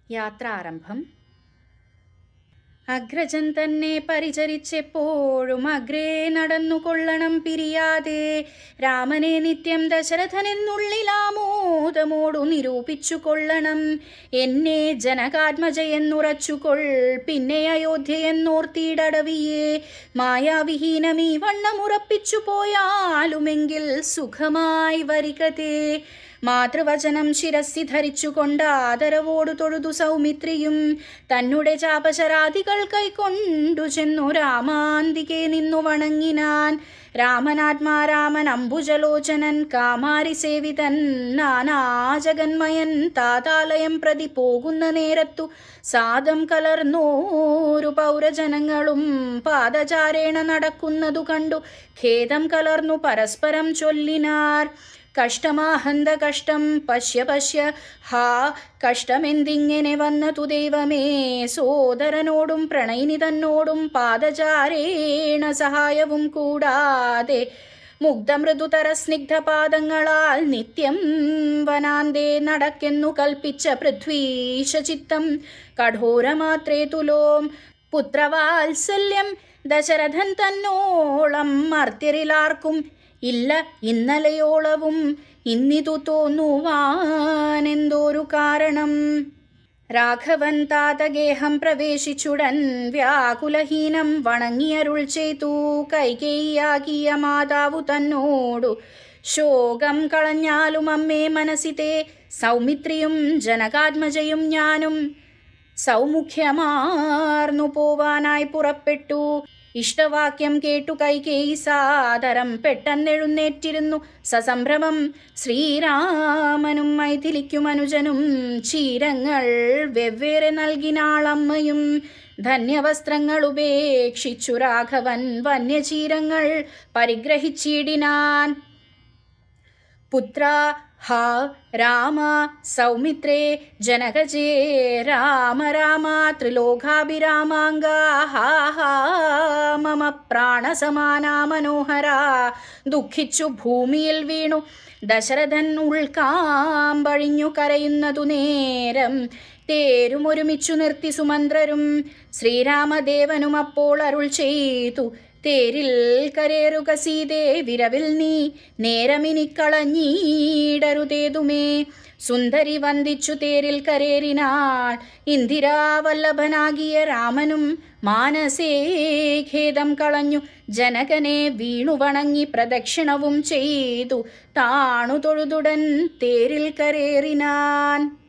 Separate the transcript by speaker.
Speaker 1: യാത്രാരംഭം. അഗ്രജൻ തന്നെ പരിചരിച്ചെപ്പോഴും അഗ്രേ നടന്നുകൊള്ളണം പിരിയാതെ. രാമനെ നിത്യം ദശരഥനെന്നുള്ളിലാമോദമോടു നിരൂപിച്ചു കൊള്ളണം. എന്നെ ജനകാത്മജയെന്നുറച്ചുകൊൾ, പിന്നെ അയോധ്യയെന്നോർത്തിയിടവിയെ. മായാവിഹീനമീ വണ്ണമുറപ്പിച്ചു പോയാലുമെങ്കിൽ സുഖമായി വരികതേ. മാതൃവചനം ശിരസ്സി ധരിച്ചുകൊണ്ട് ആദരവോടു തൊഴുതു സൗമിത്രിയും തന്നെ ചാപശരാദികൾ കൈക്കൊണ്ടു ചെന്നു രാമാന്തികെ നിന്നു വണങ്ങിനാൻ. രാമനാത്മാരാമൻ അംബുജലോചനൻ കാമാരി സേവിതൻ നാനാജഗന്മയൻ താതാലയം പ്രതി പോകുന്ന നേരത്തു സാദം കലർന്നോരു പൗരജനങ്ങളും പാദചാരേണ നടക്കുന്നതു കണ്ടു ഖേദം കലർന്നു പരസ്പരം ചൊല്ലിനാർ. കഷ്ടമാഹന്ത കഷ്ടം, പശ്യ പശ്യ, ഹാ കഷ്ടമെന്തിങ്ങനെ വന്നതു ദൈവമേ. സോദരനോടും പ്രണയിനി തന്നോടും പാദചാരേണ സഹായവും കൂടാതെ മുഗ്ധമൃദുതര സ്നിഗ്ധപാദങ്ങളാൽ നിത്യം വനാന്തേ നടക്കെന്നു കൽപ്പിച്ച പൃഥ്വീശചിത്തം കഠോരമാത്രേ തുലോം. പുത്രവാത്സല്യം ദശരഥൻ തന്നോളം മർത്യരിലാർക്കും ഇല്ല ഇന്നലെയോളവും. ഇന്നിതു തോന്നുവാനെന്തോരു കാരണം. രാഘവൻ താതഗേഹം പ്രവേശിച്ചുടൻ വ്യാകുലഹീനം വണങ്ങിയരുൾ ചെയ്തു കൈകേയിയാകിയ മാതാവു തന്നോടു. ശോകം കളഞ്ഞാലും അമ്മേ മനസ്സിത്തെ, സൗമിത്രിയും ജനകാത്മജയും ഞാനും സൗമുഖ്യമാർന്നു പോവാനായി പുറപ്പെട്ടു. ഇഷ്ടവാക്യം കേട്ടു കൈകേയി സാദരം പെട്ടെന്നെഴുന്നേറ്റിരുന്നു സസംഭ്രമം. ശ്രീരാമനും മൈഥിലിക്കും അനുജനും ചീരങ്ങൾ വെവ്വേറെ നൽകിനാളമ്മയും. ധന്യവസ്ത്രങ്ങൾ ഉപേക്ഷിച്ചു രാഘവൻ വന്യചീരങ്ങൾ പരിഗ്രഹിച്ചിടിനാൻ. പുത്ര ഹാ രാമ സൗമിത്രേ ജനകജേ രാമ രാമ ത്രിലോകാഭിരാമാംഗാ ഹാ ഹാ മമ പ്രാണസമാനാ മനോഹരാ. ദുഃഖിച്ചു ഭൂമിയിൽ വീണു ദശരഥൻ ഉൾക്കാമ്പഴിഞ്ഞു കരയുന്നതു നേരം തേരും ഒരുമിച്ചു നിർത്തി സുമന്ത്രരും. ശ്രീരാമദേവനും അപ്പോൾ അരുൾ ചെയ്തു, തേരിൽ കരേറുക സീതേ വിരവിൽ നീ, നേരമിനിക്കളഞ്ഞീടരുതേതുമേ. സുന്ദരി വന്ദിച്ചു തേരിൽ കരേറിനാൾ. ഇന്ദിരാവല്ലഭനാകിയ രാമനും മാനസേ ഖേദം കളഞ്ഞു ജനകനെ വീണു വണങ്ങി പ്രദക്ഷിണവും ചെയ്തു താണു തൊഴുതുടൻ തേരിൽ കരേറിനാൻ.